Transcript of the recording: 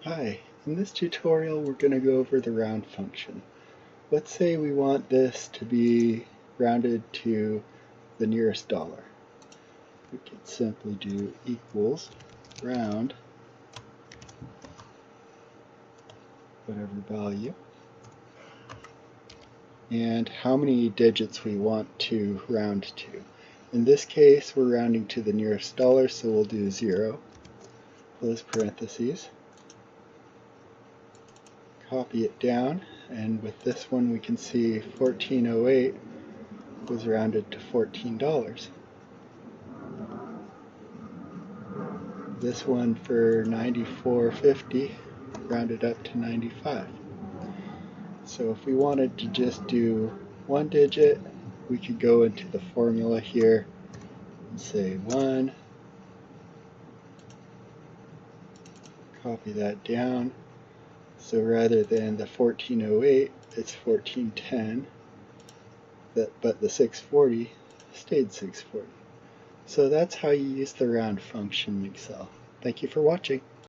Hi, in this tutorial we're going to go over the round function. Let's say we want this to be rounded to the nearest dollar. We could simply do equals round whatever value and how many digits we want to round to. In this case we're rounding to the nearest dollar, so we'll do 0, close parentheses, copy it down, and with this one we can see 1408 was rounded to $14. This one for 94.50 rounded up to 95. So if we wanted to just do one digit, we could go into the formula here and say 1, copy that down. So rather than the 1408, it's 1410, but the 640 stayed 640. So that's how you use the round function in Excel. Thank you for watching.